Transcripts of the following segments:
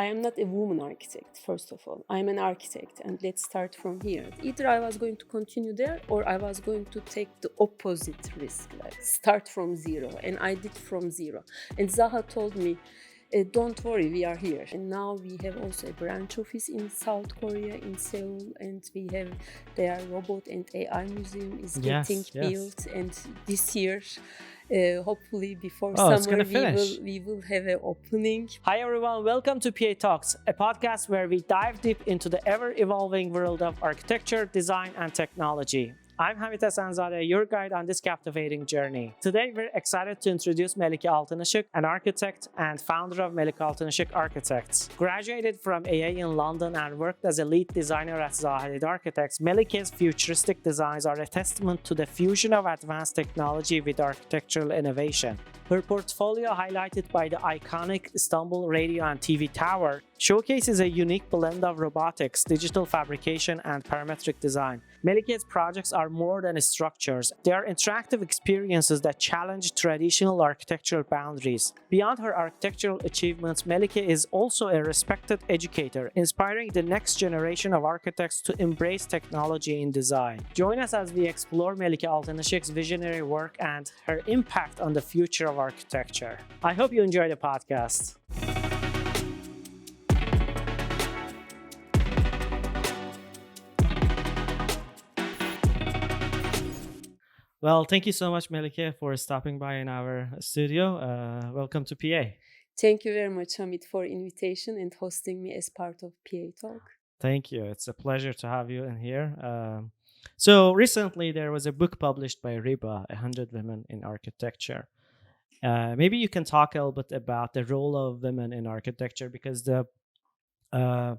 I am not a woman architect, first of all. I'm an architect, and let's start from here. Either I was going to continue there or I was going to take the opposite risk, like start from zero. And I did from zero. And Zaha told me, don't worry, we are here. And now we have also a branch office in South Korea, in Seoul, and we have their robot and AI museum is getting Yes, yes. built. And this year, hopefully before Oh, it's summer, gonna finish. we will have an opening. Hi everyone, welcome to PA Talks, a podcast where we dive deep into the ever-evolving world of architecture, design, and technology. I'm Hamid Hasanzadeh, your guide on this captivating journey. Today, we're excited to introduce Melike Altinisik, an architect and founder of Melike Altinisik Architects. Graduated from AA in London and worked as a lead designer at Zaha Hadid Architects, Melike's futuristic designs are a testament to the fusion of advanced technology with architectural innovation. Her portfolio, highlighted by the iconic Istanbul radio and TV tower, showcases a unique blend of robotics, digital fabrication, and parametric design. Melike's projects are more than structures. They are interactive experiences that challenge traditional architectural boundaries. Beyond her architectural achievements, Melike is also a respected educator, inspiring the next generation of architects to embrace technology in design. Join us as we explore Melike Altinisik's visionary work and her impact on the future of architecture. I hope you enjoy the podcast. Well, thank you so much, Melike, for stopping by in our studio. Welcome to PA. Thank you very much, Hamid, for invitation and hosting me as part of PA Talk. Thank you. It's a pleasure to have you in here. So recently, there was a book published by RIBA, 100 Women in Architecture. Maybe you can talk a little bit about the role of women in architecture, because uh,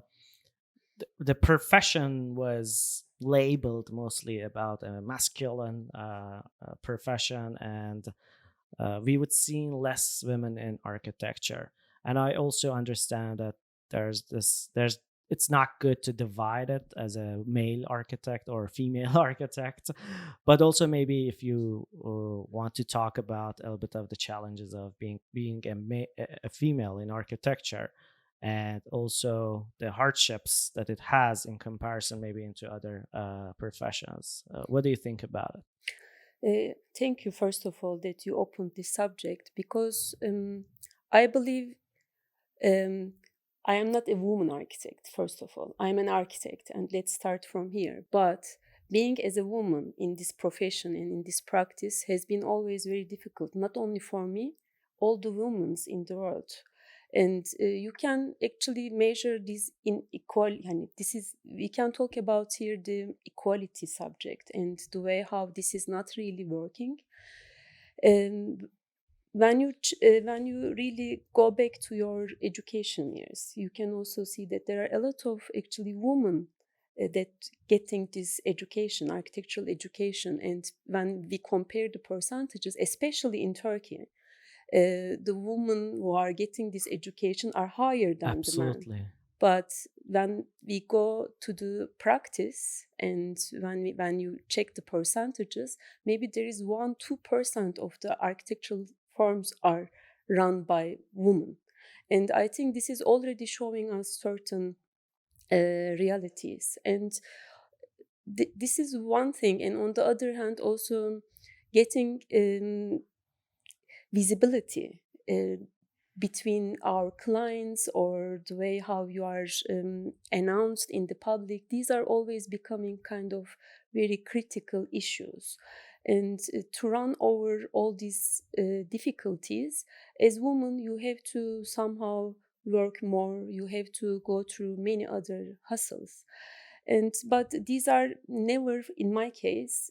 the profession was labeled mostly about a masculine profession, and we would see less women in architecture. And I also understand that there's it's not good to divide it as a male architect or a female architect, but also maybe if you want to talk about a little bit of the challenges of being a female in architecture, and also the hardships that it has in comparison maybe into other professions. What do you think about it? Thank you, first of all, that you opened this subject, because I believe I am not a woman architect, first of all. I'm an architect, and let's start from here. But being as a woman in this profession and in this practice has been always very difficult, not only for me, all the women in the world. And you can actually measure this inequality. And this is, we can talk about here the equality subject and the way how this is not really working. And when you really go back to your education years, you can also see that there are a lot of actually women that getting this education, architectural education. And when we compare the percentages, especially in Turkey, the women who are getting this education are higher than the men. Absolutely. But when we go to the practice, and when you check the percentages, maybe there is 1-2% of the architectural firms are run by women. And I think this is already showing us certain realities. And this is one thing. And on the other hand, also getting visibility between our clients, or the way how you are announced in the public. These are always becoming kind of very critical issues. And to run over all these difficulties, as women, you have to somehow work more, you have to go through many other hustles. But these are never, in my case,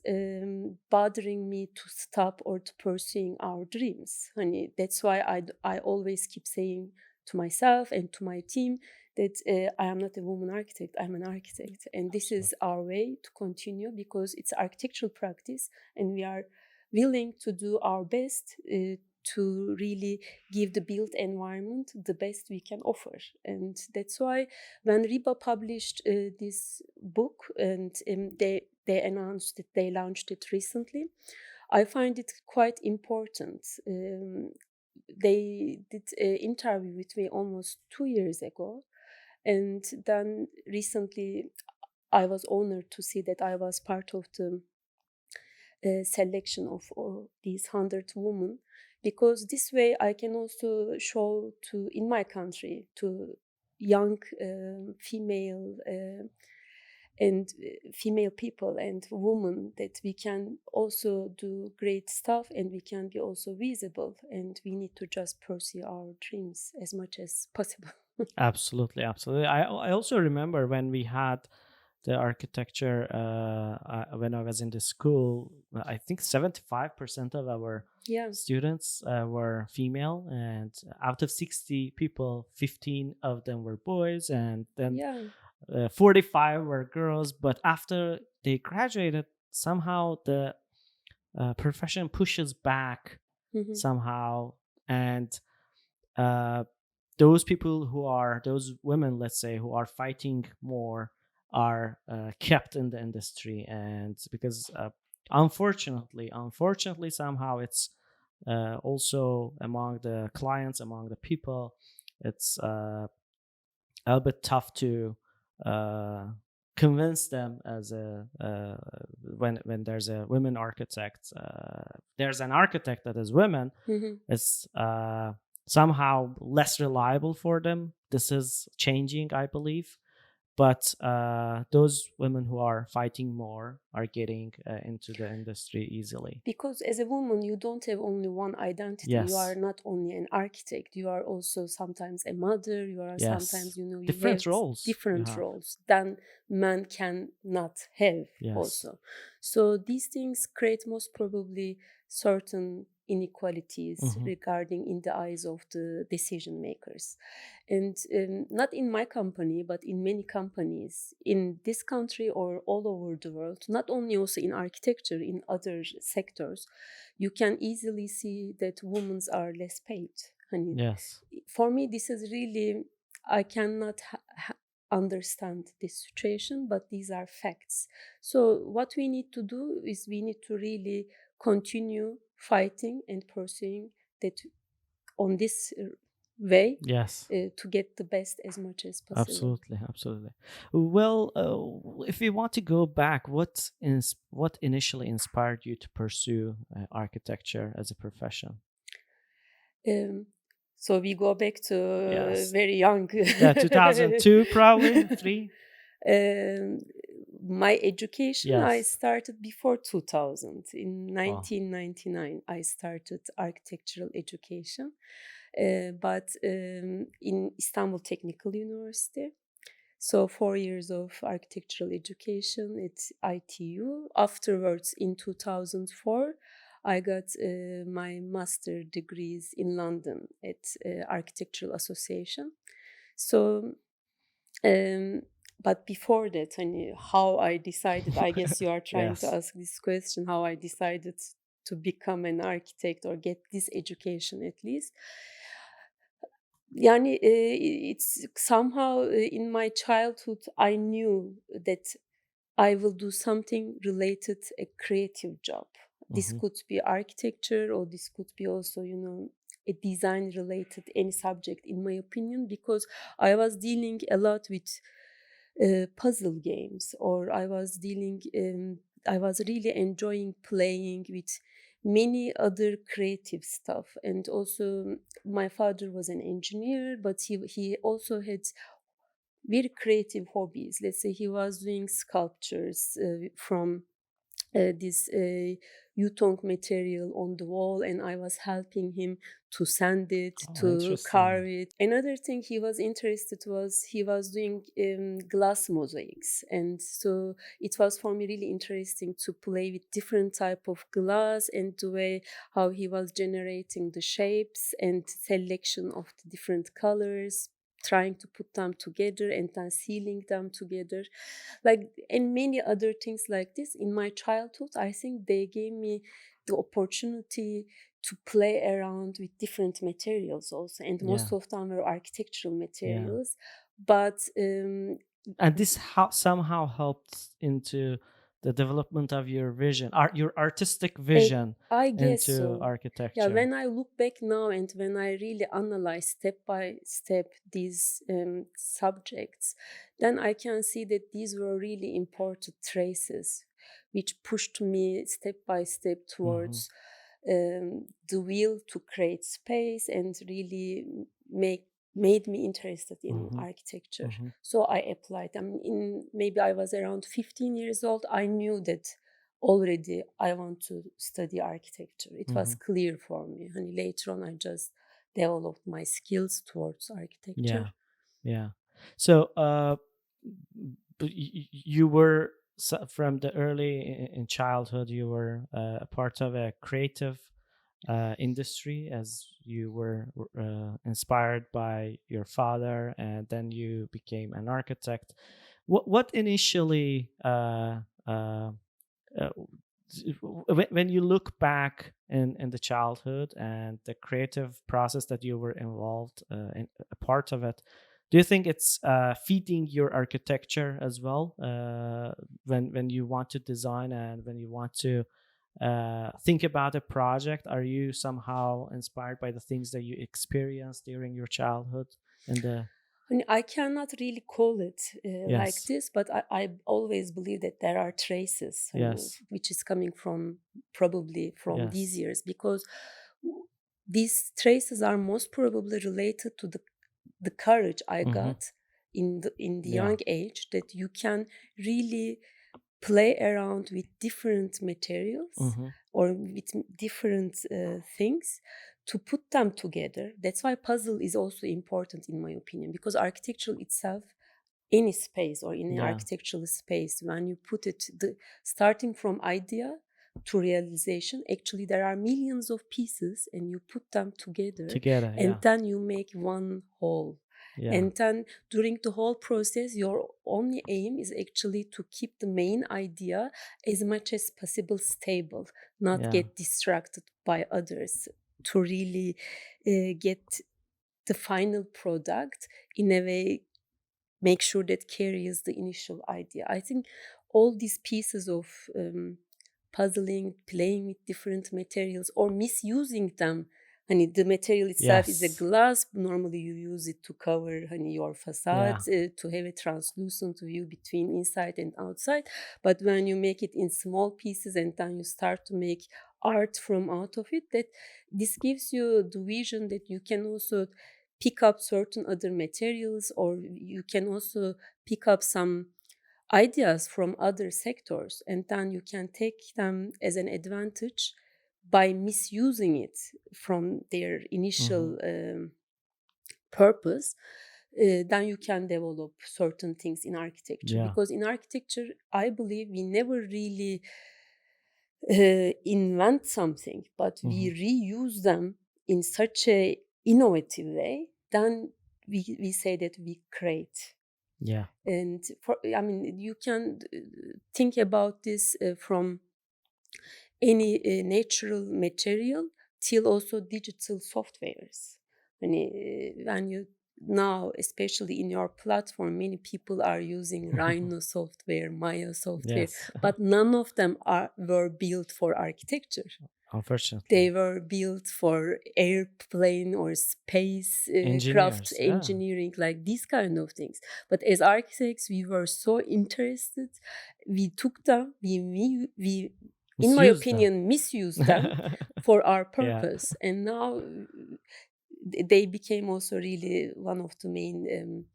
bothering me to stop or to pursuing our dreams. And that's why I always keep saying to myself and to my team that I am not a woman architect, I'm an architect. And this is our way to continue, because it's architectural practice, and we are willing to do our best to really give the built environment the best we can offer. And that's why when RIBA published this book, and they announced that they launched it recently, I find it quite important. they did an interview with me almost 2 years ago, and then recently I was honored to see that I was part of the selection of these 100 women, because this way I can also show to in my country to young female and female people and women that we can also do great stuff, and we can be also visible, and we need to just pursue our dreams as much as possible. Absolutely, absolutely. I also remember when we had the architecture when I was in the school. I think 75% of our Yeah, students were female, and out of 60 people, 15 of them were boys, and then yeah. 45 were girls. But after they graduated, somehow the profession pushes back Hmm. somehow, and uh, those people who are those women, let's say, who are fighting more are kept in the industry. And because unfortunately somehow it's also among the clients, among the people, it's a little bit tough to uh, convince them as a when there's a women architect, there's an architect that is women, Hmm. it's somehow less reliable for them. This is changing, I believe, but those women who are fighting more are getting into the industry easily. Because as a woman, you don't have only one identity. You are Yes, not only an architect, you are also sometimes a mother, you are yes, sometimes, you have different roles you different have. roles than men can not have Yes. also. So these things create most probably certain inequalities Hmm. regarding in the eyes of the decision makers. And not in my company, but in many companies in this country or all over the world, not only also in architecture, in other sectors, you can easily see that women are less paid. And Yes. for me, this is really, I cannot understand this situation, but these are facts. So what we need to do is we need to really continue fighting and pursuing that on this way, Yes. to get the best as much as possible. Absolutely, absolutely. Well, if we want to go back, what initially inspired you to pursue architecture as a profession? Um, so we go back to Yes, very young. yeah, 2002 probably three. um, my education, I Yes. started before 2000. In Oh, 1999, I started architectural education, but in Istanbul Technical University. So 4 years of architectural education at ITU. Afterwards, in 2004, I got my master degrees in London at Architectural Association. So, um, but before that, I knew how I decided. I guess you are trying to yes. ask this question: how I decided to become an architect or get this education at least. Yani, it's somehow in my childhood I knew that I will do something related a creative job. This Hmm. could be architecture, or this could be also, a design related any subject, in my opinion, because I was dealing a lot with puzzle games, or I was really enjoying playing with many other creative stuff. And also my father was an engineer, but he also had very creative hobbies. Let's say he was doing sculptures from this yutong material on the wall, and I was helping him to sand it, Oh, to carve interesting. it. Another thing he was interested was he was doing glass mosaics, and so it was for me really interesting to play with different type of glass and the way how he was generating the shapes and selection of the different colors, trying to put them together and then sealing them together, like, and many other things like this. In my childhood, I think they gave me the opportunity to play around with different materials also, and Yeah, most of them were architectural yeah. materials. But And this somehow helped into the development of your vision, your artistic I, vision I guess into so. Yeah, architecture? when I look back now and when I really analyze step by step these subjects, then I can see that these were really important traces which pushed me step by step Mm-hmm. towards the will to create space and really make made me interested in Mm-hmm. architecture. Mm-hmm. So I applied. I mean, maybe I was around 15 years old. I knew that already I want to study architecture. It Mm-hmm. was clear for me. And later on, I just developed my skills towards architecture. Yeah. Yeah. So, you were from the early in childhood, you were a part of a creative industry, as you were inspired by your father, and then you became an architect. What initially uh, when you look back in the childhood and the creative process that you were involved in a part of it, do you think it's feeding your architecture as well, when you want to design and when you want to think about a project? Are you somehow inspired by the things that you experienced during your childhood and the And I cannot really call it like yes, this, but I always believe that there are traces, I mean, yes, which is coming from probably from these yes, years, because these traces are most probably related to the courage I mm-hmm. got in the Yeah, young age, that you can really play around with different materials mm-hmm. or with different things to put them together. That's why puzzle is also important in my opinion, because architecture itself, any space or in an Yeah, architectural space, when you put it starting from idea to realization, actually there are millions of pieces and you put them together together, and yeah, then you make one whole. yeah, And then during the whole process, your only aim is actually to keep the main idea as much as possible stable, not yeah, get distracted by others, to really get the final product in a way, make sure that carries the initial idea. I think all these pieces of puzzling, playing with different materials or misusing them. Honey, the material itself is a yes, glass. Normally, you use it to cover, honey, your facade, yeah, to have a translucent view between inside and outside. But when you make it in small pieces and then you start to make art from out of it, that this gives you the vision that you can also pick up certain other materials, or you can also pick up some ideas from other sectors and then you can take them as an advantage by misusing it from their mm-hmm. initial purpose. Then you can develop certain things in architecture, Yeah, because in architecture I believe we never really invent something, but we mm-hmm. reuse them in such a innovative way, then we say that we create. Yeah, And for, I mean, you can think about this from any natural material till also digital softwares. When you now, especially in your platform, many people are using Rhino software, Maya software, yes, but none of them were built for architecture. unfortunately, They were built for airplane or space craft engineers, yeah, engineering, like these kind of things. But as architects, we were so interested. We took them, we in my misuse them. opinion, misused them for our Yeah, purpose. And now they became also really one of the main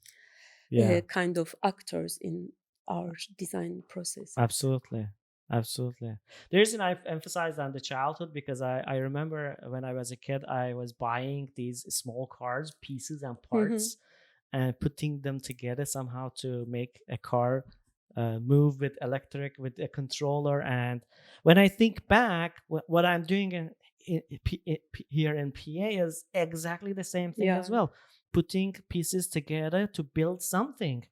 yeah, kind of actors in our design processes. absolutely, absolutely. The reason I've emphasized on the childhood, because I remember when I was a kid, I was buying these small cars, pieces and Hmm. parts, and putting them together somehow to make a car move with electric, with a controller. And when I think back, what I'm doing here in PA is exactly the same thing as Yeah, well, putting pieces together to build something.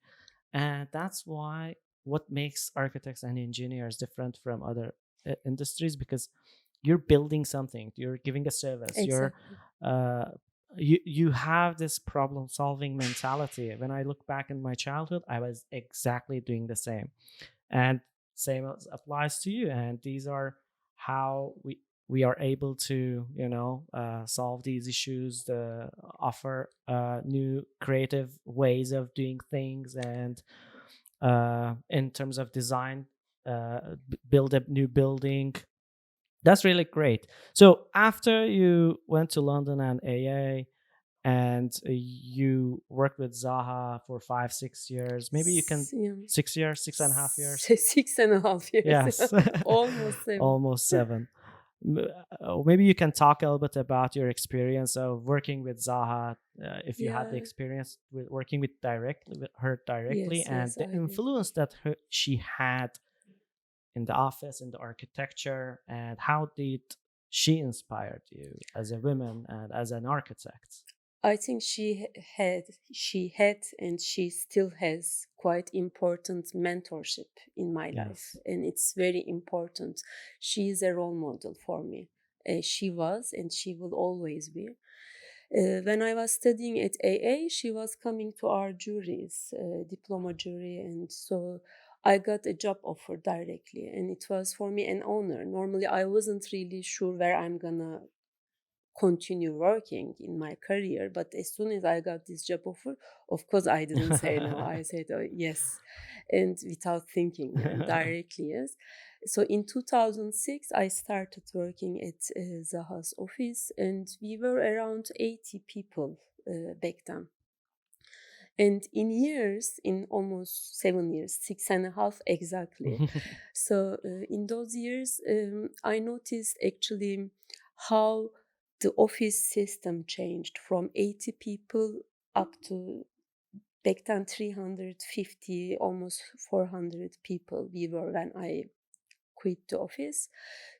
And that's why what makes architects and engineers different from other industries, because you're building something, you're giving a service, exactly. uh, you have this problem solving mentality. When I look back in my childhood, I was exactly doing the same. And same applies to you. And these are how we are able to, solve these issues, offer new creative ways of doing things, and in terms of design, build a new building. That's really great. So after you went to London and AA, and you worked with Zaha for 5-6 years, maybe you can, Yeah. 6 years, 6.5 years. 6.5 years. Yes. Almost 7. Almost 7. Maybe you can talk a little bit about your experience of working with Zaha, if you had the Yeah. experience with working with her directly, Yes, and yes, the I did. influence that she had in the office, in the architecture, and how did she inspired you as a woman and as an architect? I think she had and she still has quite important mentorship in my life, Yes. and it's very important. She is a role model for me. She was and she will always be. When I was studying at AA, she was coming to our juries, diploma jury, and so I got a job offer directly, and it was for me an honor. Normally, I wasn't really sure where I'm gonna continue working in my career, but as soon as I got this job offer, of course I didn't say no. I said yes, and without thinking, and directly yes. So in 2006 I started working at Zaha's office, and we were around 80 people back then. And in almost 7 years, 6.5 exactly. So in those years, I noticed actually how the office system changed from 80 people up to back then 350, almost 400 people we were when I quit the office.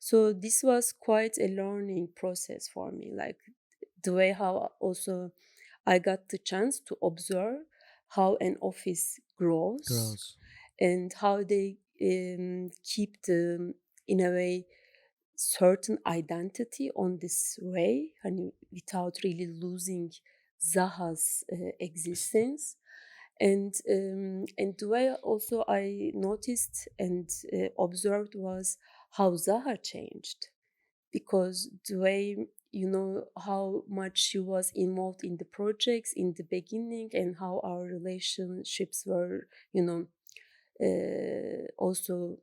So this was quite a learning process for me, like the way how also I got the chance to observe how an office grows Grows. and how they keep in a way, certain identity on this way, and without really losing Zaha's existence. And the way also I noticed and observed was how Zaha changed, because the way, how much she was involved in the projects in the beginning, and how our relationships were, also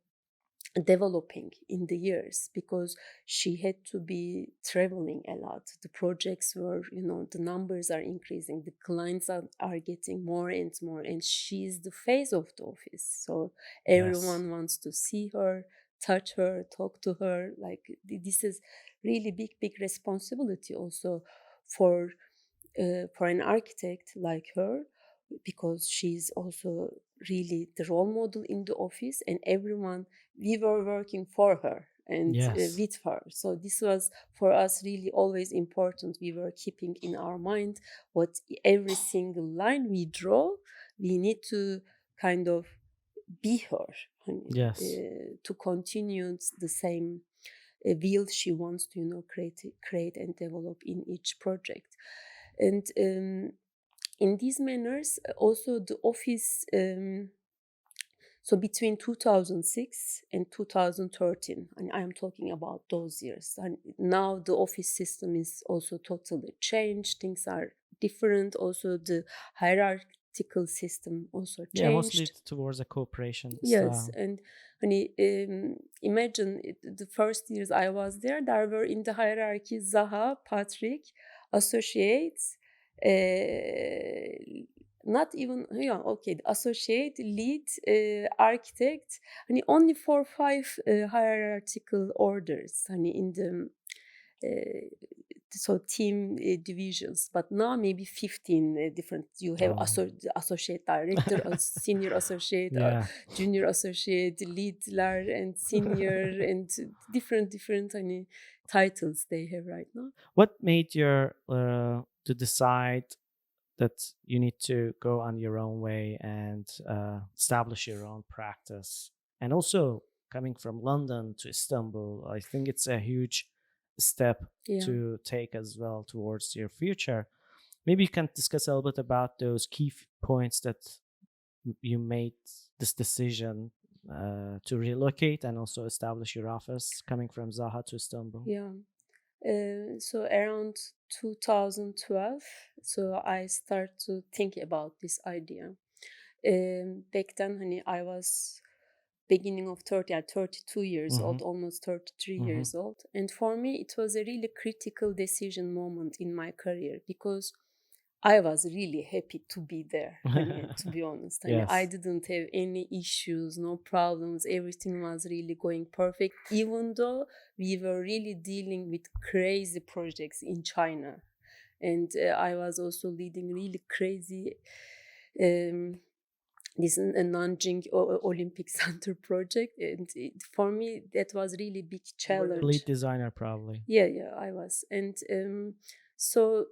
developing in the years, because she had to be traveling a lot. The projects were, the numbers are increasing, the clients are getting more and more, and she's the face of the office, so Yes. everyone wants to see her, touch her, talk to her. Like this is really big responsibility also for for an architect like her, because she's also really the role model in the office, and everyone, we were working for her and Yes. with her. So this was for us really always important. We were keeping in our mind what every single line we draw, we need to kind of be her, Yes. to continue the same wheel she wants to, create and develop in each project. And in these manners, also the office, so between 2006 and 2013, and I am talking about those years, and now the office system is also totally changed. Things are different. Also the hierarchical system also Yeah, mostly changed. towards a cooperation Yes, style. and imagine the first years I was there were in the hierarchy Zaha, Patrick, associates, not even, yeah, okay, the associate, lead, architect, only 4 5 hierarchical orders, in the so team divisions. But now maybe 15 different. You have Oh. associate director, senior associate, Yeah. junior associate, leader, and senior, and different titles they have right now. What made your to decide that you need to go on your own way and establish your own practice? And also coming from London to Istanbul, I think it's a huge step Yeah. to take as well towards your future. Maybe you can discuss a little bit about those key points that you made this decision to relocate and also establish your office coming from Zaha to Istanbul? Yeah. So around 2012, so I start to think about this idea. Back then, I was beginning of 30, 32 years old, almost 33 years old. And for me, it was a really critical decision moment in my career because I was really happy to be there, to be honest. Yes. I didn't have any issues, no problems. Everything was really going perfect, even though we were really dealing with crazy projects in China. And I was also leading really crazy this Nanjing Olympic Center project. And for me, that was really big You were the challenge. lead designer, probably. Yeah, I was. And so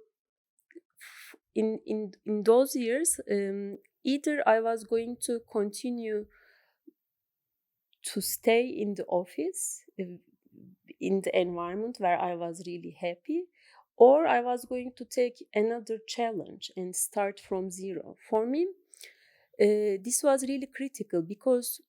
in those years, either I was going to continue to stay in the office in the environment where I was really happy, or I was going to take another challenge and start from zero. For me, this was really critical because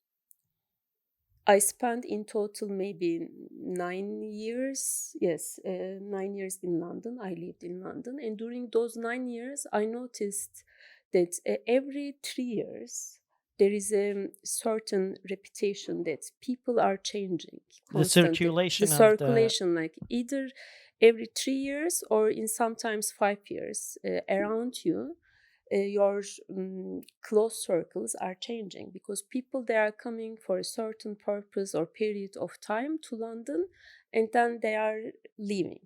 I spent in total maybe 9 years. Yes, 9 years in London. I lived in London. And during those 9 years, I noticed that every 3 years, there is a certain reputation that people are changing constantly. The circulation, like either every 3 years or in sometimes 5 years around you. Your close circles are changing because people, they are coming for a certain purpose or period of time to London, and then they are leaving.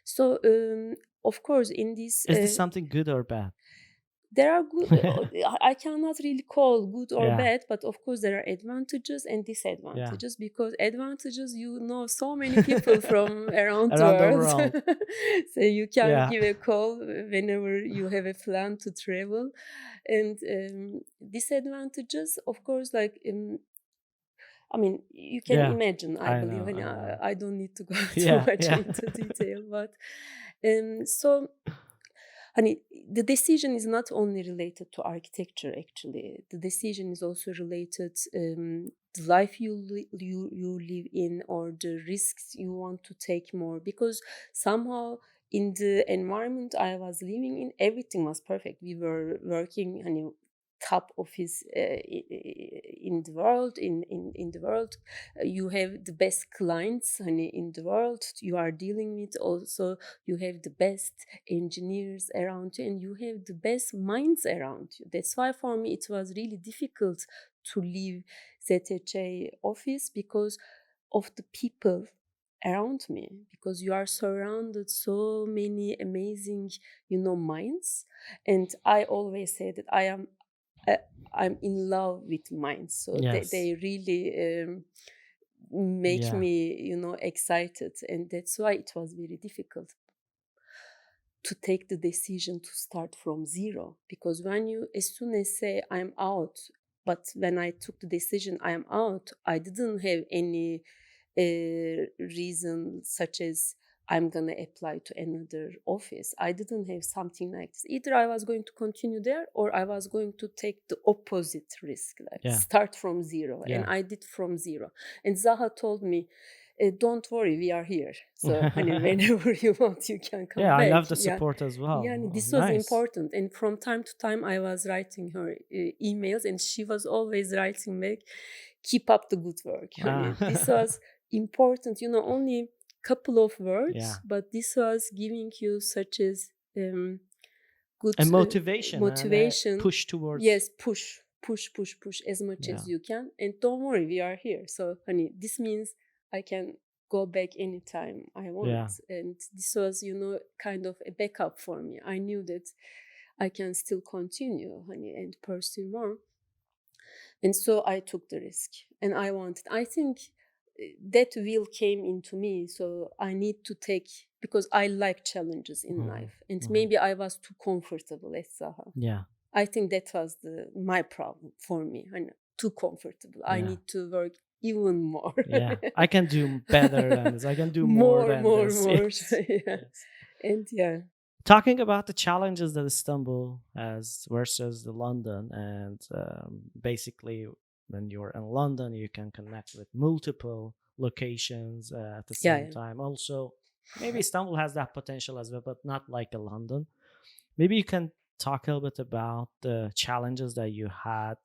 So of course in this Is this something good or bad? There are good, I cannot really call good or bad, but of course there are advantages and disadvantages. Because advantages, so many people from around the world. So you can give a call whenever you have a plan to travel. And disadvantages, of course, like you can imagine, I believe. I don't need to go too much into detail, but so the decision is not only related to architecture, actually. The decision is also related the life you live in, or the risks you want to take more. Because somehow in the environment I was living in, everything was perfect. We were working top office in the world. In the world, you have the best clients in the world you are dealing with. Also, you have the best engineers around you, and you have the best minds around you. That's why for me it was really difficult to leave ZHA office because of the people around me, because you are surrounded so many amazing minds. And I always say that I'm in love with minds, so they really make me excited. And that's why it was very difficult to take the decision to start from zero. Because when you, as soon as say I'm out, but when I took the decision I am out, I didn't have any reason such as I'm gonna apply to another office. I didn't have something like this. Either I was going to continue there, or I was going to take the opposite risk, like start from zero. And I did from zero. And Zaha told me, don't worry, we are here. So whenever you want, you can come back. I love the support as well. Yeah, this was important. And from time to time, I was writing her emails, and she was always writing back, keep up the good work. This was important, only couple of words, but this was giving you such as good motivation and push towards. Yes, push as much as you can. And don't worry, we are here. So this means I can go back anytime I want. And this was kind of a backup for me. I knew that I can still continue and pursue more. And so I took the risk, and I think that will came into me. So I need to take, because I like challenges in life, and maybe I was too comfortable at Zaha. I think that was my problem for me. I know, too comfortable. I need to work even more. I can do better than this. I can do more than this. Yes. And talking about the challenges that Istanbul has versus the London, and basically when you're in London, you can connect with multiple locations at the Yeah, same yeah. time. Also, maybe Istanbul has that potential as well, but not like a London. Maybe you can talk a little bit about the challenges that you had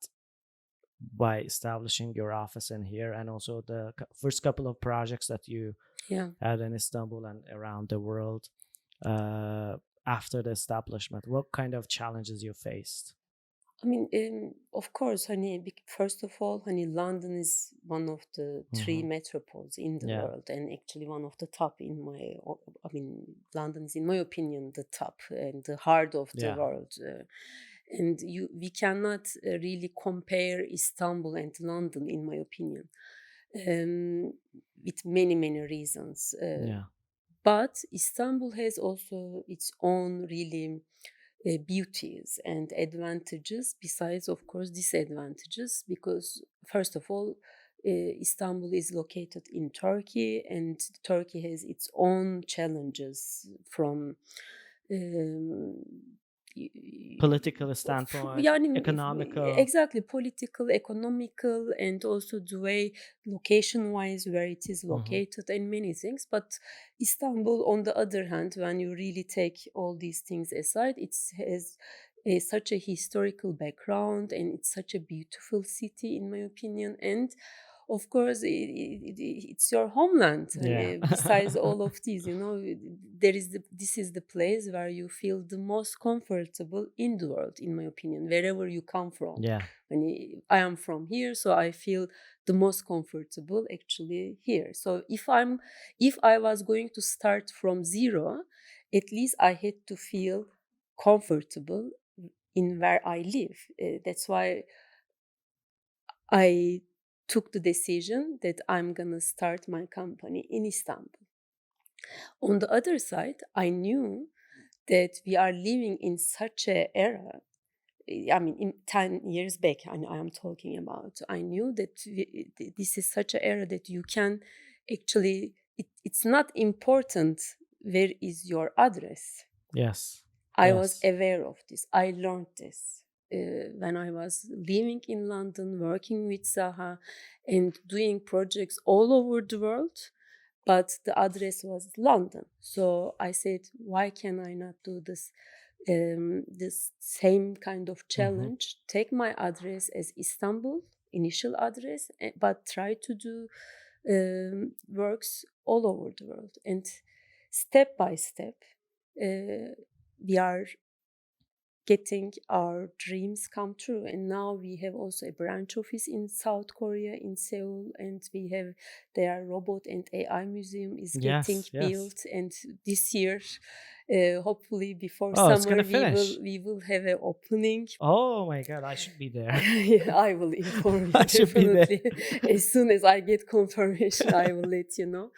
by establishing your office in here, and also the first couple of projects that you Yeah. had in Istanbul and around the world after the establishment. What kind of challenges you faced? I mean, of course, honey, first of all, honey, London is one of the three Hmm. metropoles in the Yeah, world, and actually one of the top I mean, London is, in my opinion, the top and the heart of the yeah, world. And we cannot really compare Istanbul and London, in my opinion, um, with many, many reasons. yeah. But Istanbul has also its own really beauties and advantages, besides, of course, disadvantages, because, first of all, Istanbul is located in Turkey, and Turkey has its own challenges from um, Political standpoint, yani economical. exactly political, economical, and also the way location wise where it is Hmm. located and many things. But Istanbul, on the other hand, when you really take all these things aside, it has such a historical background, and it's such a beautiful city, in my opinion. And of course, it's your homeland. Yeah. And besides all of these, this is the place where you feel the most comfortable in the world, in my opinion, wherever you come from. Yeah. I am from here, so I feel the most comfortable actually here. So if I was going to start from zero, at least I had to feel comfortable in where I live. That's why I took the decision that I'm gonna start my company in Istanbul. On the other side, I knew that we are living in such a era. I mean, in 10 years back, I am talking about. I knew that this is such an era that you can actually, it's not important where is your address. Yes. I was Yes. aware of this. I learned this when I was living in London, working with Zaha, and doing projects all over the world. But the address was London, so I said, "Why can I not do this same kind of Hmm. challenge? Take my address as Istanbul, initial address, but try to do works all over the world, and step by step." We are getting our dreams come true, and now we have also a branch office in South Korea, in Seoul, and we have their robot and AI museum is getting Yes. Yes. built, and this year, hopefully before Oh, it's summer, gonna finish. we will have an opening. Oh my God, I should be there. Yeah, I will inform you I should be there. definitely. As soon as I get confirmation, I will let you know.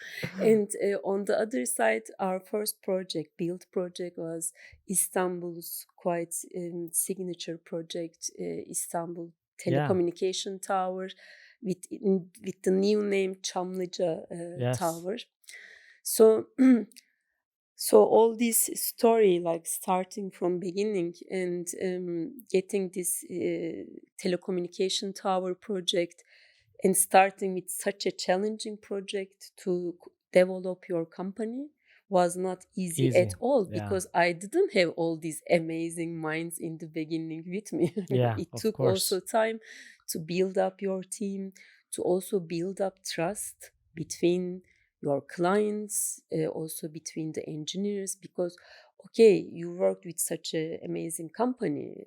And on the other side, our first project, build project, was Istanbul's quite signature project, Istanbul Yeah. Telecommunication Tower, with the new name Çamlıca Yes. Tower. So so all this story, like starting from beginning and getting this telecommunication tower project, and starting with such a challenging project to develop your company, was not easy at Easy. all, Yeah. because I didn't have all these amazing minds in the beginning with me. Yeah. It Of took also course. time to build up your team, to also build up trust between your clients, also between the engineers, because okay, you worked with such an amazing company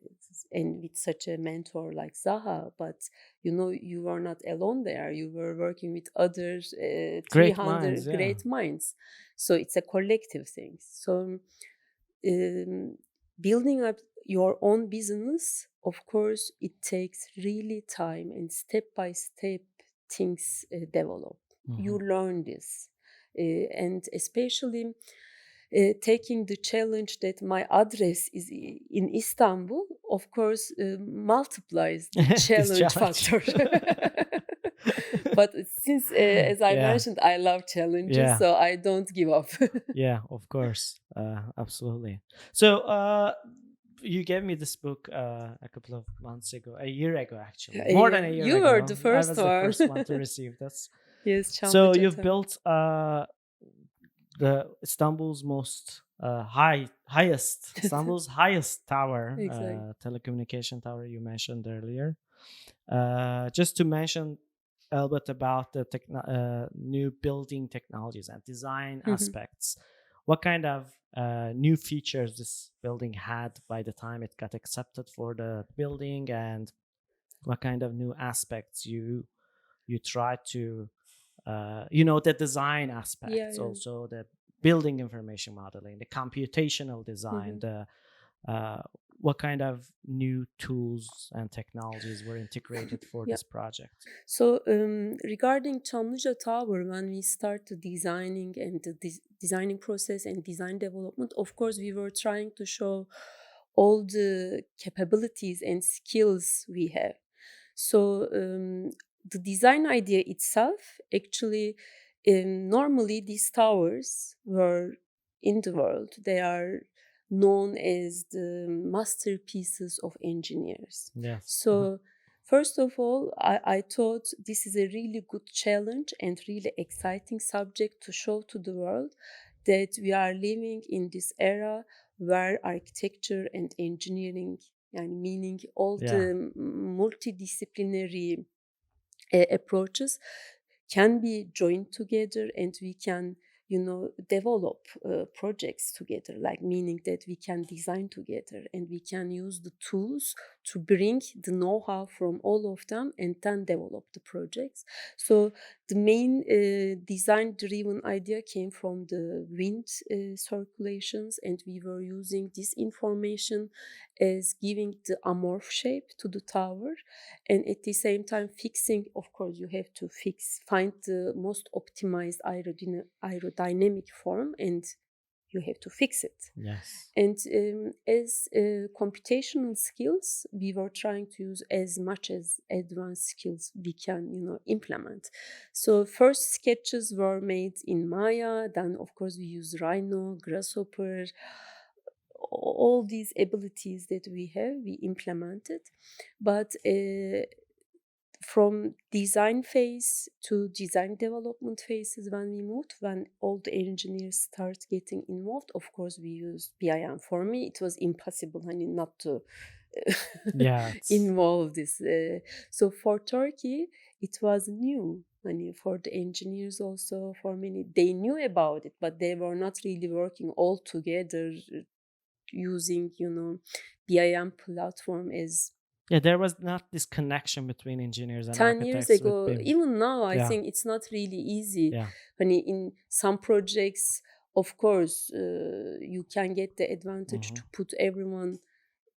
and with such a mentor like Zaha, but you were not alone there. You were working with other Great minds. 300 Yeah. great minds. So it's a collective thing. So um, building up your own business, of course, it takes really time, and step by step things develop. You Hmm. learn this. And especially taking the challenge that my address is in Istanbul, of course, multiplies the This challenge challenge. factor. But since, as I Yeah. mentioned, I love challenges, Yeah. so I don't give up. Yeah. Of course. Absolutely. So, you gave me this book a couple of months ago, a year ago actually, more than a year You were ago. the I first was the one. first one to receive this. Yes, So Çamlıca you've Tower. built the Istanbul's most highest Istanbul's highest tower, Exactly. telecommunication tower you mentioned earlier. Just to mention a little bit about the new building technologies and design aspects. What kind of new features this building had by the time it got accepted for the building, and what kind of new aspects you try to the design aspects, Yeah. also the building information modeling, the computational design, the what kind of new tools and technologies were integrated for Yeah. this project? So regarding Çamlıca Tower, when we started designing and the designing process and design development, of course, we were trying to show all the capabilities and skills we have. So the design idea itself, actually, normally these towers were in the world. They are known as the masterpieces of engineers. Yes. So first of all, I thought this is a really good challenge and really exciting subject to show to the world that we are living in this era where architecture and engineering, and meaning all the multidisciplinary approaches, can be joined together, and we can develop projects together, like meaning that we can design together and we can use the tools to bring the know-how from all of them and then develop the projects. So the main design driven idea came from the wind circulations, and we were using this information as giving the amorph shape to the tower, and at the same time fixing, of course you have to find the most optimized aerodynamic form, and you have to fix it. Yes. And as computational skills, we were trying to use as much as advanced skills we can implement. So first sketches were made in Maya, then of course we use Rhino, Grasshopper, all these abilities that we have, we implemented. But from design phase to design development phases, when we moved, when all the engineers start getting involved, of course we used BIM. For me it was impossible not to involve this. So for Turkey it was new. For the engineers also, for many, they knew about it, but they were not really working all together using BIM platform as There was not this connection between engineers and 10 years architects with ago. BIM. Even now I think it's not really easy. Yeah. In some projects, of course, you can get the advantage to put everyone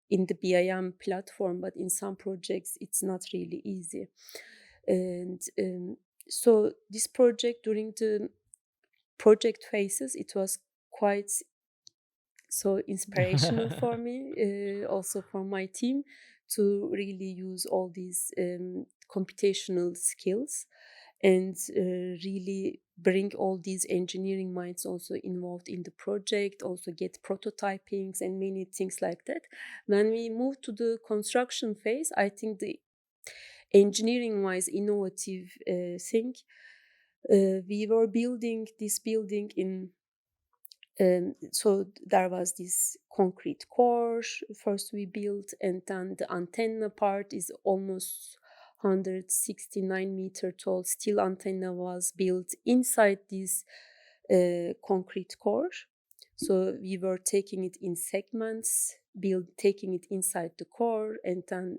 in the BIM platform, but in some projects it's not really easy. And so this project, during the project phases, it was quite so inspirational for me, also for my team, to really use all these computational skills and really bring all these engineering minds also involved in the project, also get prototypings and many things like that. When we move to the construction phase, I think the engineering wise innovative thing, we were building this building in so there was this concrete core first we built, and then the antenna part is almost 169-meter tall steel antenna was built inside this concrete core. So we were taking it in segments, taking it inside the core and then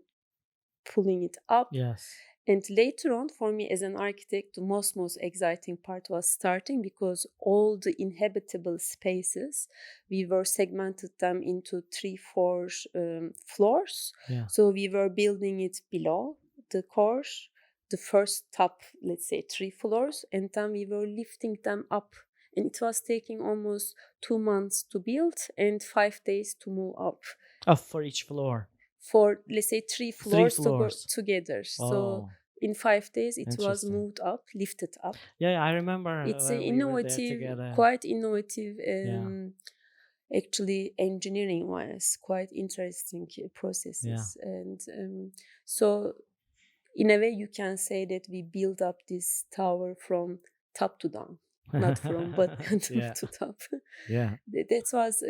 pulling it up. Yes. And later on, for me as an architect, the most exciting part was starting, because all the inhabitable spaces, we were segmented them into 3-4 floors. Yeah. So we were building it below the core, the first top, let's say 3 floors, and then we were lifting them up. And it was taking almost 2 months to build and 5 days to move up. For each floor? For, let's say, 3 floors, to go together. Oh. So in 5 days it was moved up, lifted up. Yeah, I remember. It's when innovative, we were there together. quite innovative actually engineering wise quite interesting Yeah. processes. And so in a way you can say that we build up this tower from top to down, not from bottom Yeah. to top. Yeah. That was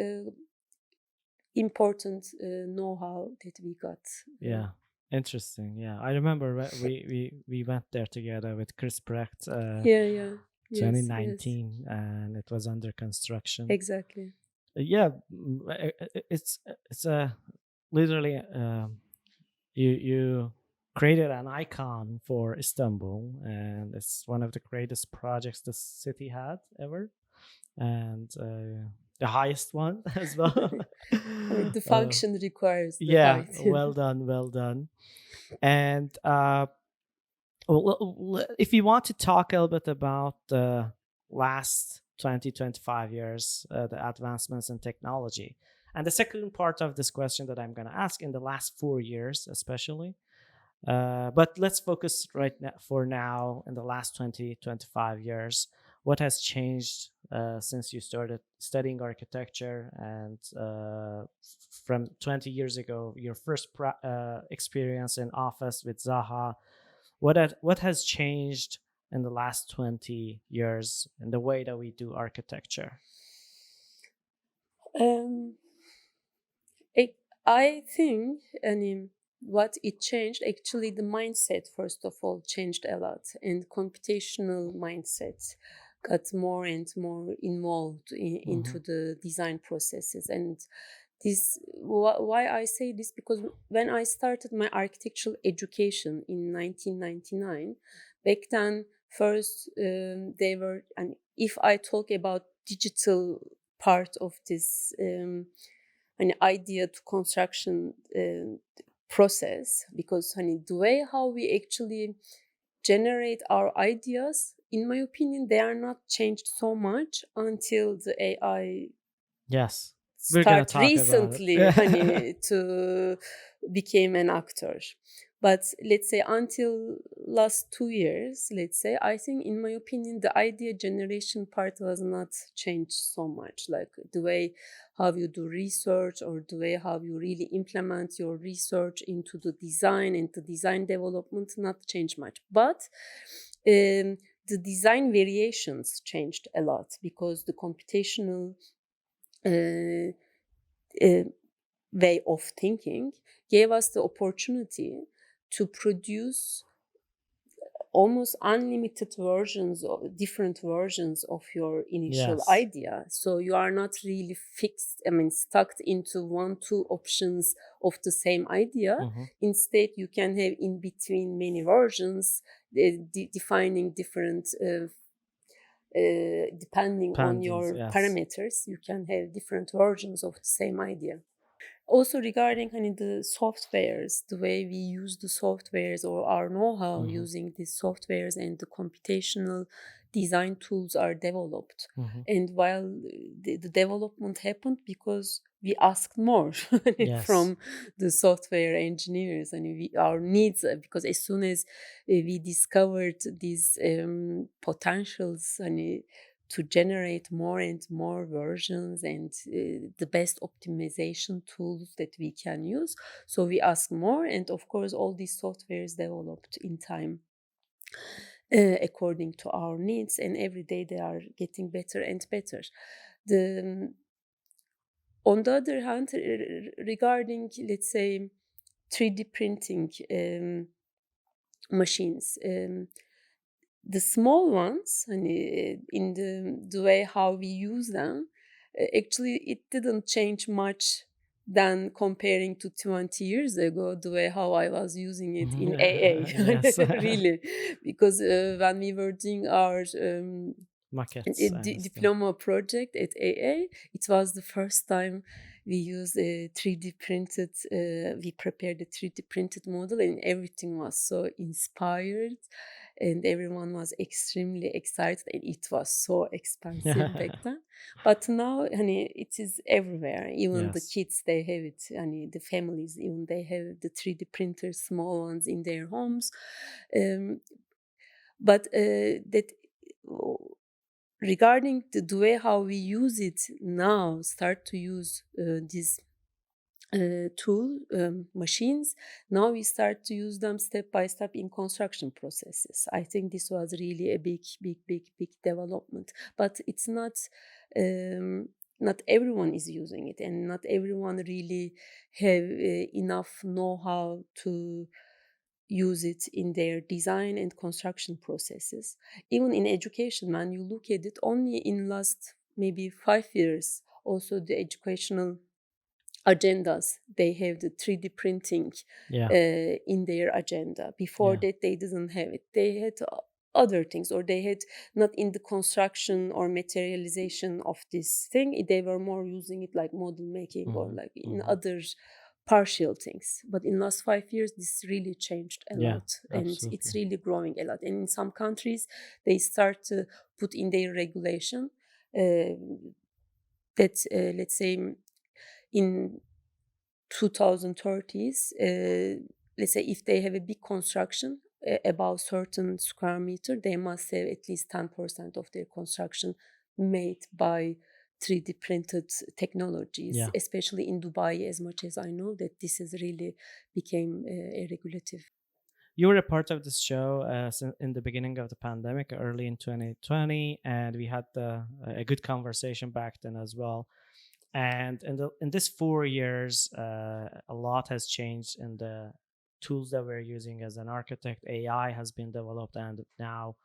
important know-how that we got. Yeah. Interesting. Yeah. I remember we went there together with Chris Brecht, Yeah, yeah, yes, yes, 2019, and it was under construction. exactly. Yeah, it's a literally you created an icon for Istanbul, and it's one of the greatest projects the city had ever, and the highest one as well. I mean, the uh, function requires the yeah, height. well done, well done. And if you want to talk a little bit about the last 20-25 years, the advancements in technology, and the second part of this question that I'm going to ask in the last 4 years especially, but let's focus right now for now in the last 20-25 years. What has changed since you started studying architecture, and from 20 years ago, your first experience in office with Zaha? What has changed in the last 20 years in the way that we do architecture? um, I think, what it changed, actually the mindset first of all changed a lot, and computational mindset got more and more involved into the design processes. And this, why I say this, because when I started my architectural education in 1999, back then first they were, and if I talk about digital part of this an idea to construction process, because the way how we actually generate our ideas, in my opinion, they are not changed so much until the AI Yes, we're gonna start talk about recently it. to became an actor. But let's say until last 2 years, let's say, I think in my opinion the idea generation part was not changed so much, like the way how you do research, or the way how you really implement your research into the design and the design development not changed much. But the design variations changed a lot, because the computational uh, way of thinking gave us the opportunity to produce almost unlimited versions of different versions of your initial Yes. idea. So you are not really fixed, stuck into 1-2 options of the same idea. Instead, you can have in between many versions, defining different depending on Pandas, your yes. parameters, you can have different versions of the same idea. Also regarding the softwares, the way we use the softwares, or our know-how using these softwares, and the computational design tools are developed. And while the development happened because we asked more Yes. from the software engineers, and our needs, because as soon as we discovered these potentials and to generate more and more versions and the best optimization tools that we can use. So we ask more, and of course all these softwares developed in time according to our needs, and every day they are getting better and better. On the other hand, regarding, let's say, 3D printing machines, the small ones, and in the way how we use them, actually it didn't change much than comparing to 20 years ago, the way how I was using it in AA. Yes. Really, because when we were doing our Maquettes and stuff. diploma project at AA, it was the first time we used a 3D printed, we prepared a 3D printed model, and everything was so inspired, and everyone was extremely excited, and it was so expensive back then. But now, it is everywhere. Even the Yes. kids, they have it. The families, even they have the 3D printers, small ones in their homes. But that regarding the way how we use it now, start to use these tool machines, now we start to use them step by step in construction processes. I think this was really a big development, but it's not not everyone is using it, and not everyone really have enough know-how to use it in their design and construction processes. Even in education, when you look at it, only in last maybe 5 years, also the educational agendas, they have the 3D printing Yeah. in their agenda. Before that, they didn't have it. They had other things, or they had not in the construction or materialization of this thing. They were more using it like model making or like in other partial things. But in last 5 years, this really changed a Yeah, lot, and it's absolutely. really growing a lot. And in some countries, they start to put in their regulation that let's say in 2030s, let's say if they have a big construction above certain square meter, they must have at least 10% of their construction made by 3D printed technologies, Yeah. especially in Dubai, as much as I know that this has really became a regulative. You were a part of this show in the beginning of the pandemic, early in 2020, and we had a good conversation back then as well. And in this 4 years, a lot has changed in the tools that we're using as an architect. AI has been developed, and now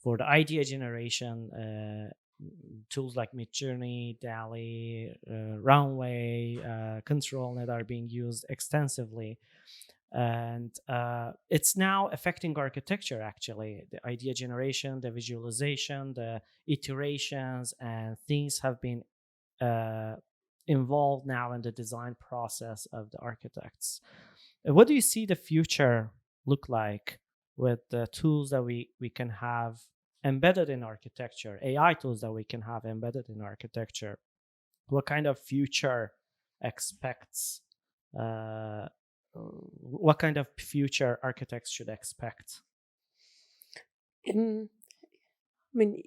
for the idea generation, tools like Midjourney, DALI, Runway, ControlNet are being used extensively. And it's now affecting architecture, actually. The idea generation, the visualization, the iterations, and things have been involved now in the design process of the architects. What do you see the future look like with the tools that we can have embedded in architecture, AI tools that we can have embedded in architecture? What kind of future expects? What kind of future architects should expect? Um, I mean,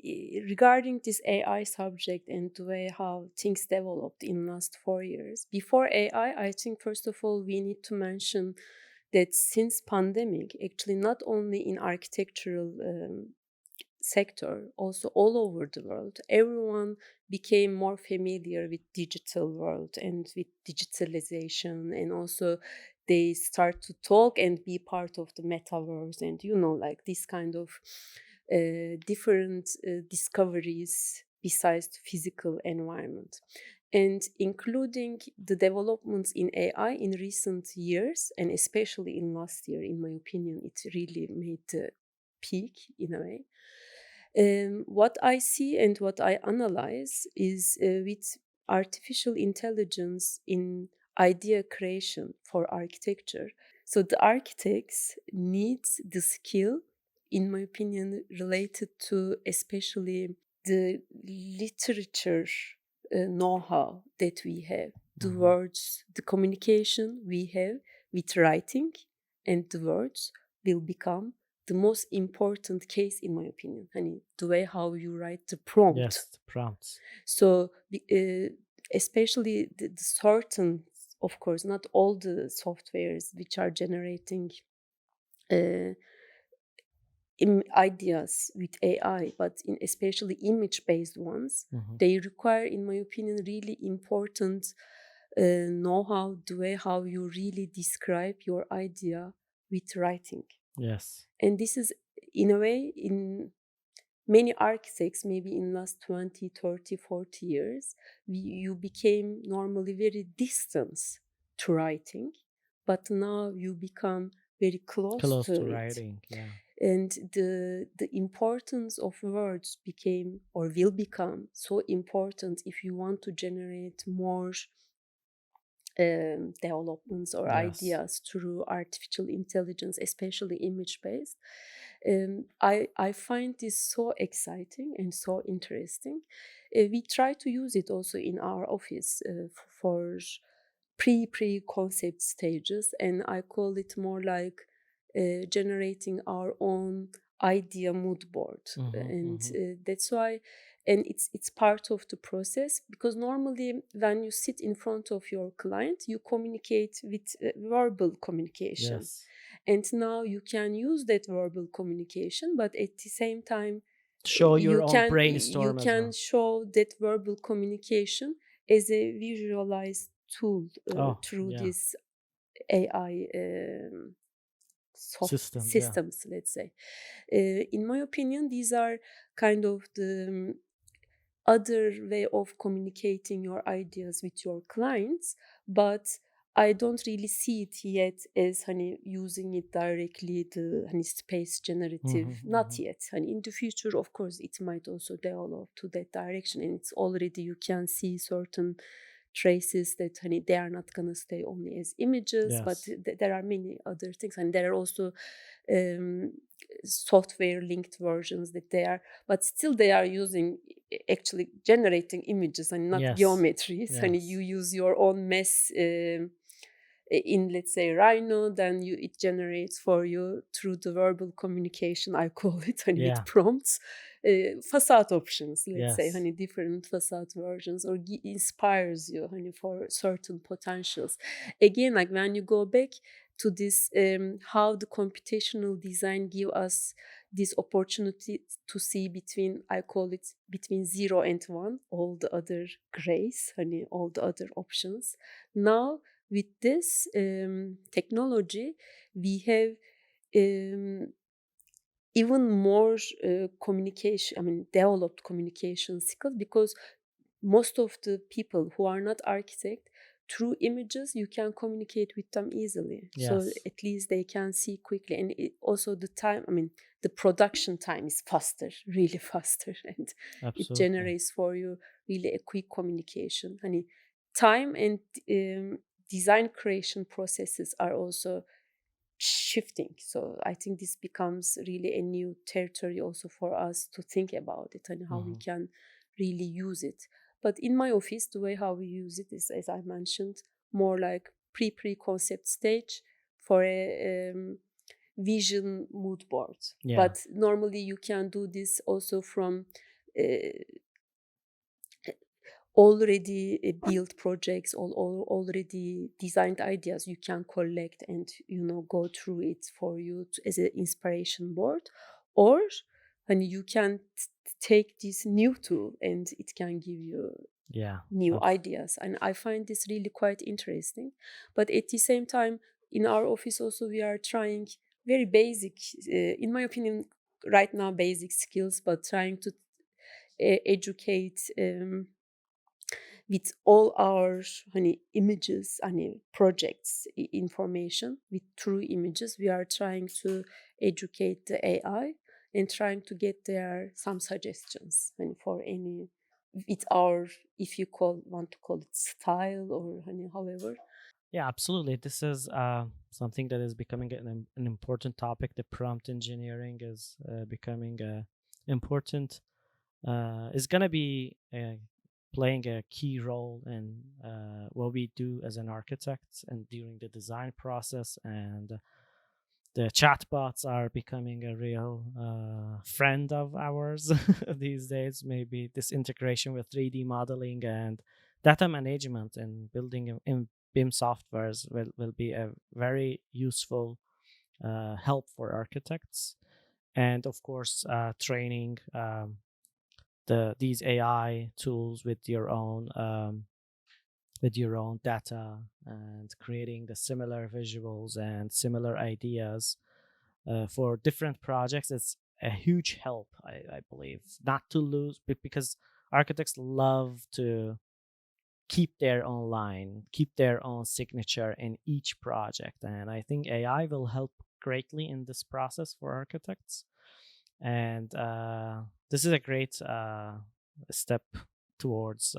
regarding this AI subject and the way how things developed in last 4 years, before AI, I think first of all we need to mention that since pandemic, actually not only in architectural sector, also all over the world, everyone became more familiar with digital world and with digitalization, and also they start to talk and be part of the metaverse, and like this kind of different discoveries besides the physical environment, and including the developments in AI in recent years, and especially in last year, in my opinion, it really made the peak in a way. What I see and what I analyze is with artificial intelligence in idea creation for architecture. So the architects need the skill, in my opinion, related to especially the literature know-how that we have, the words, the communication we have with writing, and the words will become the most important case, in my opinion. I mean, the way how you write the prompt. Yes, the prompts. So, especially the certain, of course, not all the softwares which are generating ideas with AI, but in especially image-based ones, they require, in my opinion, really important know-how, the way how you really describe your idea with writing. Yes. And this is, in a way, in many architects, maybe in last 20, 30, 40 years, you became normally very distant to writing, but now you become very close to it. Writing, yeah. And the importance of words became or will become so important if you want to generate more developments or ideas through artificial intelligence, especially image-based. I find this so exciting and so interesting. We try to use it also in our office for pre-concept stages, and I call it more like generating our own idea mood board. And that's why and it's part of the process, because normally when you sit in front of your client, you communicate with verbal communication. Yes. And now you can use that verbal communication, but at the same time Show your own you brainstorm as can well. show that verbal communication as a visualized tool Oh, through yeah. this AI soft Systems, yeah. systems, let's say. In my opinion, these are kind of the other way of communicating your ideas with your clients, but I don't really see it yet as hani using it directly, the hani space generative, not yet. Hani in the future, of course, it might also develop to that direction, and it's already, you can see certain traces that hani they are not gonna stay only as images, but Yes. there are many other things, and there are also um, software linked versions that they are, but still they are using actually generating images and not Yes. geometries. And you Yes. use your own mesh in, let's say, Rhino, then it generates for you through the verbal communication, I call it, and Yeah. with prompts, facade options, let's say, Yes. different facade versions, or inspires you for certain potentials. Again, like when you go back to this, how the computational design give us this opportunity to see between, I call it, between 0 and 1, all the other grays, all the other options. Now with this technology, we have even more communication, developed communication skills, because most of the people who are not architect, through images you can communicate with them easily. So Yes. at least they can see quickly, and also the time, the production time is faster, really faster, and it Absolutely. generates for you really a quick communication. Time and design creation processes are also shifting. So I think this becomes really a new territory also for us to think about it, and how we can really use it. But in my office, the way how we use it is, as I mentioned, more like pre-concept stage for a vision mood board. Yeah. But normally you can do this also from already built projects, or already designed ideas. You can collect and go through it for you as an inspiration board, or and you can take this new tool and it can give you Yeah. new ideas. And I find this really quite interesting. But at the same time, in our office also, we are trying very basic, in my opinion, right now, basic skills, but trying to educate with all our images, projects, information with true images. We are trying to educate the AI and trying to get there some suggestions, and for any, with our, if you want to call it style, or however. Yeah, absolutely. This is something that is becoming an important topic. The prompt engineering is becoming important. Is going to be playing a key role in what we do as an architect and during the design process. And the chatbots are becoming a real friend of ours these days. Maybe this integration with 3D modeling and data management and building in BIM softwares will be a very useful help for architects. And of course, training these AI tools with your own data and creating the similar visuals and similar ideas for different projects is a huge help, I believe. Not to lose, because architects love to keep their own line, keep their own signature in each project. And I think AI will help greatly in this process for architects. And this is a great step towards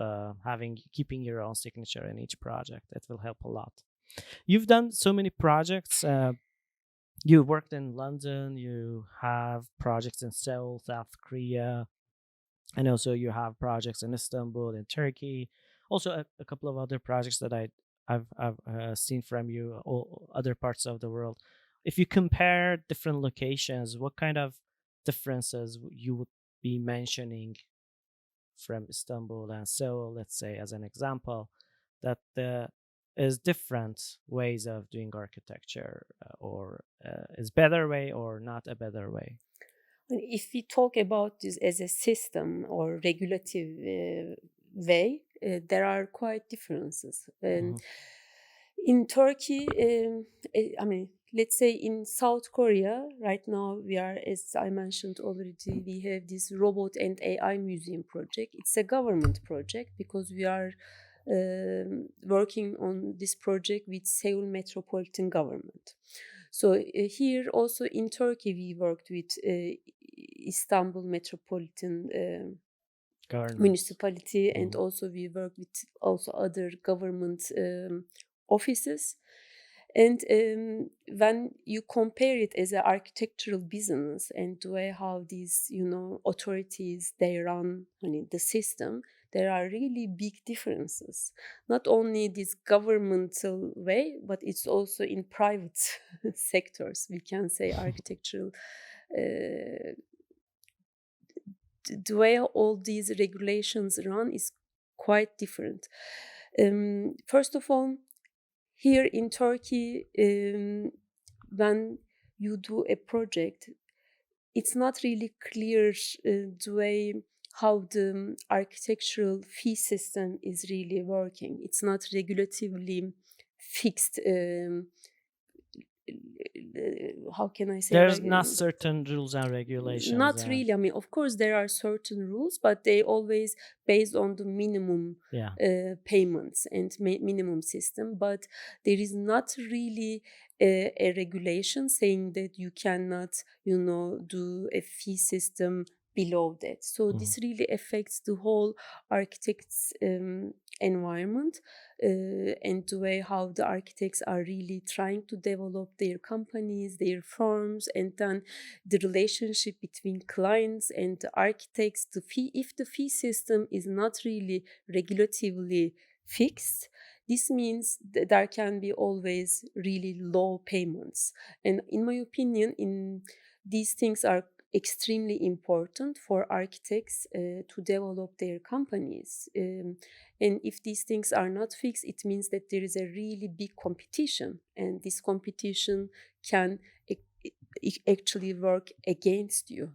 keeping your own signature in each project. It will help a lot. You've done so many projects. You worked in London. You have projects in Seoul, South Korea, and also you have projects in Istanbul and Turkey. Also, a couple of other projects that I've seen from you, all other parts of the world. If you compare different locations, what kind of differences you would be mentioning from Istanbul and Seoul, let's say, as an example, that there is different ways of doing architecture, or is better way or not a better way? And if we talk about this as a system or regulative way, there are quite differences. Mhm. In Turkey, I mean, let's say in South Korea, right now we are, as I mentioned already, we have this Robot and AI Museum project. It's a government project because we are working on this project with Seoul Metropolitan Government. So here also in Turkey, we worked with Istanbul Metropolitan Governments. Municipality, and Mhm. also we work with also other government offices. And when you compare it as an architectural business and the way how these, authorities they run, the system, there are really big differences. Not only this governmental way, but it's also in private sectors. We can say architectural. The way all these regulations run is quite different. First of all, here in Turkey, when you do a project, it's not really clear the way how the architectural fee system is really working. It's not regulatively fixed. How can I say, There's like, not certain rules and regulations not that, really. I mean, of course, there are certain rules, but they always based on the minimum yeah. payments and minimum system. But there is not really a regulation saying that you cannot, do a fee system below that. So Mhm. this really affects the whole architect's environment and the way how the architects are really trying to develop their companies, their firms, and then the relationship between clients and the architects. The fee, if the fee system is not really regulatively fixed, this means that there can be always really low payments. And in my opinion, in these things are extremely important for architects to develop their companies. And if these things are not fixed, it means that there is a really big competition, and this competition can actually work against you.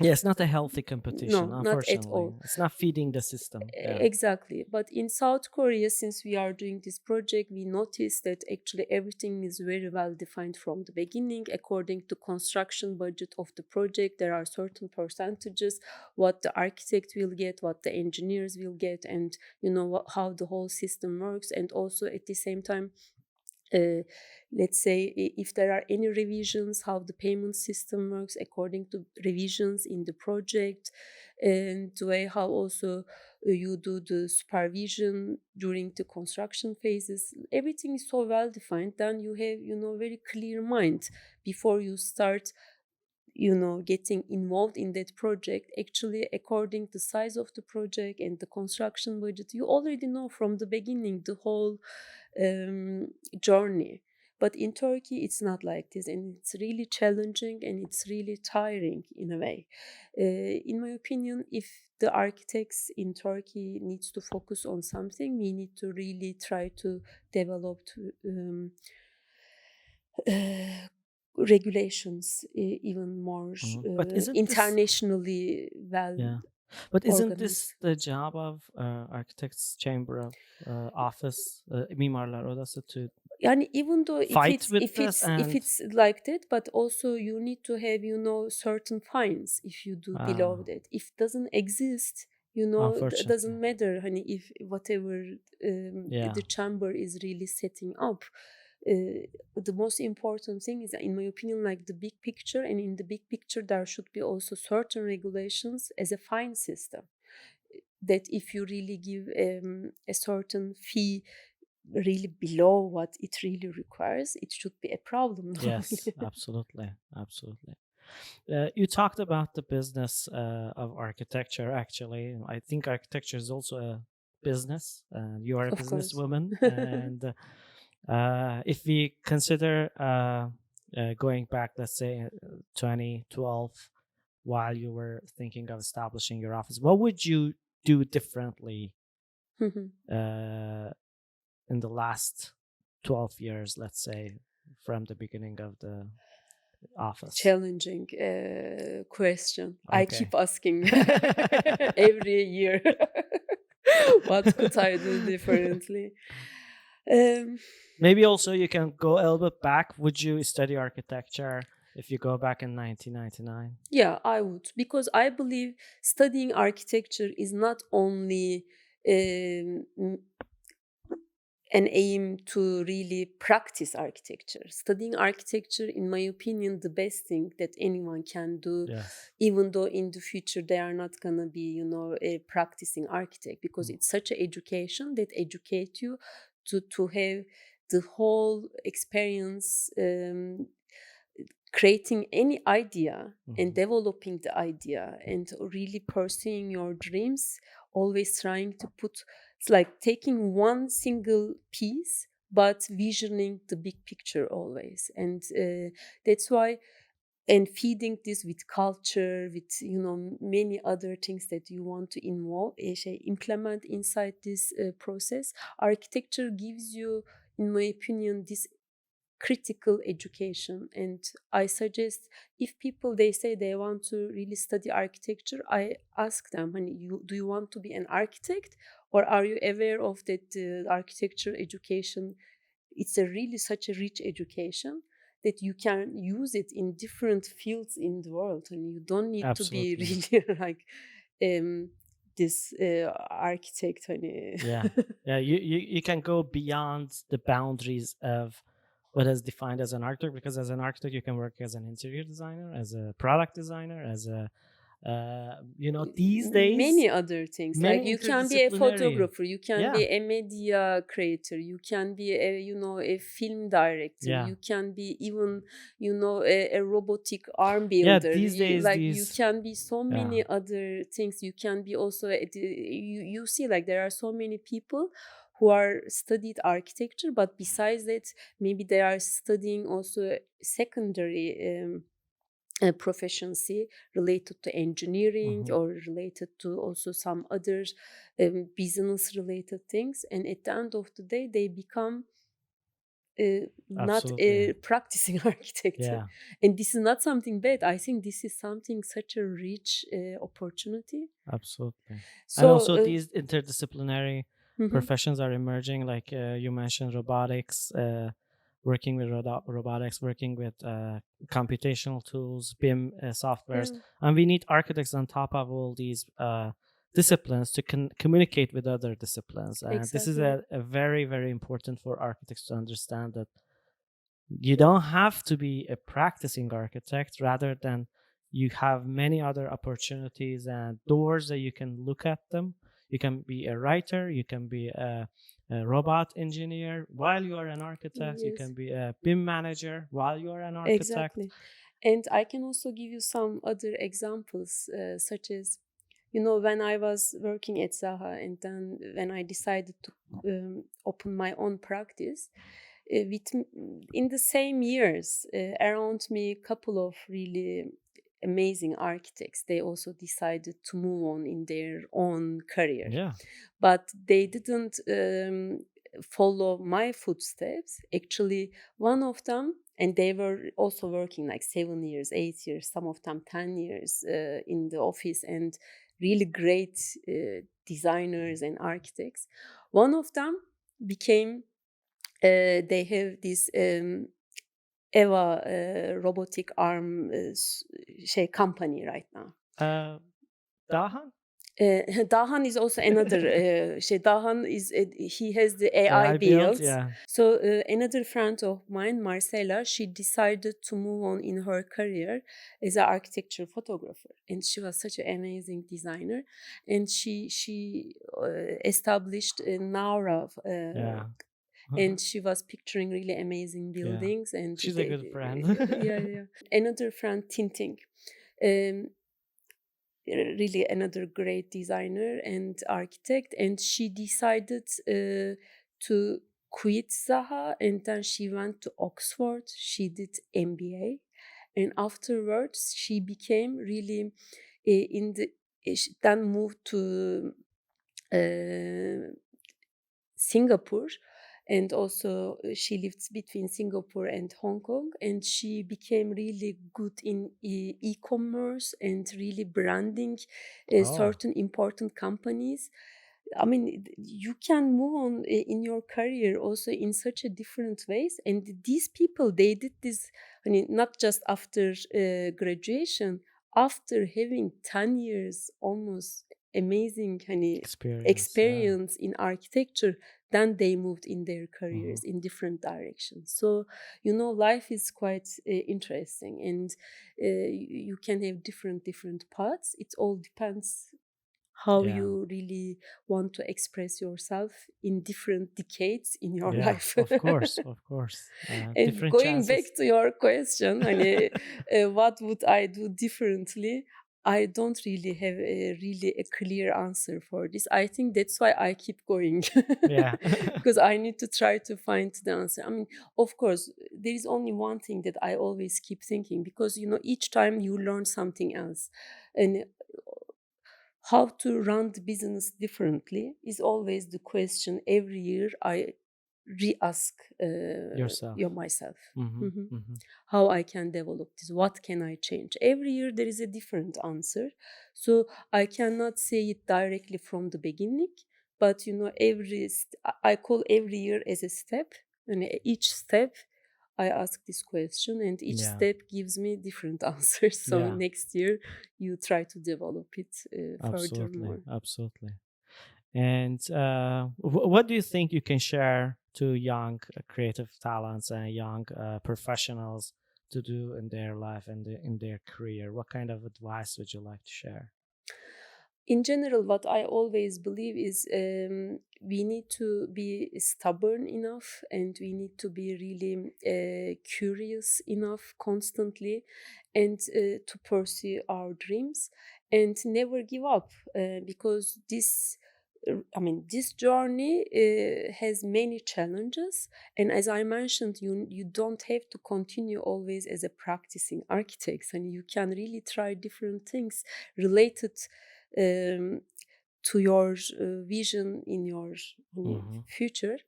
Yeah, it's not a healthy competition, No, not at unfortunately. all. It's not feeding the system. Yeah. Exactly. But in South Korea, since we are doing this project, we noticed that actually everything is very well defined from the beginning. According to construction budget of the project, there are certain percentages what the architect will get, what the engineers will get, and how the whole system works. And also at the same time, uh, let's say if there are any revisions, how the payment system works according to revisions in the project, and the way how also you do the supervision during the construction phases. Everything is so well defined, then you have very clear mind before you start getting involved in that project. Actually, according to the size of the project and the construction budget, you already know from the beginning the whole journey. But in Turkey, it's not like this, and it's really challenging and it's really tiring in a way. In my opinion, if the architects in Turkey needs to focus on something, we need to really try to develop uh, regulations even more Mhm. But isn't this, internationally well yeah, but isn't this organized. the job of Architects Chamber of Office, Mimarlar Odası, to Yani even though if fight it's with if this? it's if And it's like that, but also you need to have certain fines if you do below that. If doesn't exist, doesn't unfortunately, matter, honey, if whatever yeah. the chamber is really setting up. The most important thing is, in my opinion, like the big picture, and in the big picture there should be also certain regulations as a fine system, that if you really give a certain fee really below what it really requires, it should be a problem Yes, normally. absolutely, absolutely. You talked about the business of architecture. Actually, I think architecture is also a business. You are a Of course. businesswoman, and if we consider going back, let's say 2012, while you were thinking of establishing your office, what would you do differently Mhm. in the last 12 years, let's say, from the beginning of the office? Challenging question. I Okay. keep asking every year. What could I do differently? Um, Maybe also you can go a little bit back. Would you study architecture if you go back in 1999? yeah, I would, because I believe studying architecture is not only an aim to really practice architecture. Studying architecture, in my opinion, the best thing that anyone can do, Yes. even though in the future they are not gonna be, a practicing architect, because it's such an education that educate you to have the whole experience, creating any idea and developing the idea and really pursuing your dreams, always trying to put, it's like taking one single piece but visioning the big picture always. And that's why, and feeding this with culture, with many other things that you want to implement inside this process. Architecture gives you, in my opinion, this critical education. And I suggest, if people, they say they want to really study architecture, I ask them, honey, do you want to be an architect, or are you aware of that architecture education, it's a really such a rich education that you can use it in different fields in the world, and you don't need to be Absolutely. really like this architect, honey. Yeah. Yeah. You can go beyond the boundaries of what is defined as an architect, because as an architect you can work as an interior designer, as a product designer, as a these days Many other things, like many you can be a interdisciplinary. photographer, you can Yeah. be a media creator, you can be a a film director, Yeah. you can be even a robotic arm Yeah. builder, These days like you these. can be so Yeah. many other things. You can be also you see, like there are so many people who are studied architecture, but besides that, maybe they are studying also secondary proficiency related to engineering, or related to also some other business related things, and at the end of the day they become not Absolutely. a practicing architect. Yeah. And this is not something bad. I think this is something, such a rich opportunity. Absolutely. And So also these interdisciplinary mhm, professions are emerging, like you mentioned robotics, working with robotics, working with computational tools, BIM softwares. yeah, And we need architects on top of all these disciplines to communicate with other disciplines. And this is exactly, a very, very important for architects to understand, that you don't have to be a practicing architect, rather than you have many other opportunities and doors that you can look at them. You can be a writer, you can be a robot engineer while you are an architect, you yes, can be a BIM manager while you are an architect. exactly. And I can also give you some other examples, such as, when I was working at Zaha, and then when I decided to open my own practice, in the same years, around me, a couple of really amazing architects, they also decided to move on in their own career, Yeah. but they didn't follow my footsteps. Actually, one of them, and they were also working like 7 years, 8 years, some of them 10 years in the office, and really great designers and architects. One of them became, they have this Eva robotic arm company right now. uh Dahan. Dahan is also another Dahan is, he has the AI AI build. builds. Yeah. So another friend of mine, Marcela, she decided to move on in her career as an architecture photographer, and she was such an amazing designer. And she established Naura, Yeah. and she was picturing really amazing Yeah. buildings. And She's a good yeah, friend. yeah. Another friend, Tinting. Um, really another great designer and architect, and she decided to quit Zaha, and then she went to Oxford, she did MBA, and afterwards she became really in the then moved to uh, Singapore, and also she lives between Singapore and Hong Kong, and she became really good in e-commerce and really branding Oh, certain important companies. I mean, you can move on in your career also in such a different ways. And these people, they did this, I mean, not just after graduation, after having 10 years almost amazing experience. Yeah. experience in architecture, then they moved in their Hmm. careers in different directions. So, life is quite interesting, and you can have different paths. It all depends how Yeah. you really want to express yourself in different decades in your Yeah. life. Of course. Of course. And Different going back chances. to your question, what would I do differently? I don't really have a clear answer for this. I think that's why I keep going, Yeah. because I need to try to find the answer. I mean, of course, there is only one thing that I always keep thinking, because each time you learn something else, and how to run the business differently is always the question every year I re-ask Yourself. myself. Hmm. Mhm. Hmm. How I can develop this, what can I change. Every year there is a different answer, so I cannot say it directly from the beginning, but I call every year as a step, and each step I ask this question, and each Yeah. step gives me different answers. So Yeah. next year you try to develop it Absolutely. furthermore. Absolutely. And what do you think you can share to young creative talents and young professionals to do in their life and in their career? What kind of advice would you like to share? In general, what I always believe is we need to be stubborn enough, and we need to be really curious enough constantly, and to pursue our dreams and never give up, because this journey has many challenges, and as I mentioned, you don't have to continue always as a practicing architect, and you can really try different things related um, to your vision in your Hmm. future,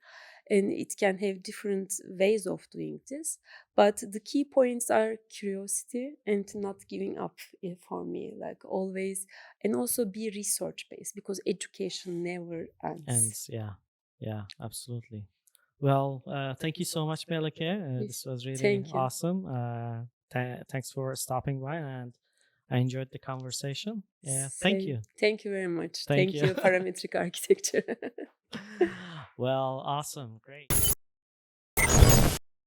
and it can have different ways of doing this, but the key points are curiosity and not giving up, for me, like always, and also be research based, because education never And ends. yeah, yeah, absolutely. Well, thank you so much, Melike. This Yes. was really Thank you. awesome. Thanks for stopping by, and I enjoyed the conversation. Yeah, thank Same. you. Thank you very much. Thank Thank you. you, parametric architecture. Well, awesome. Great.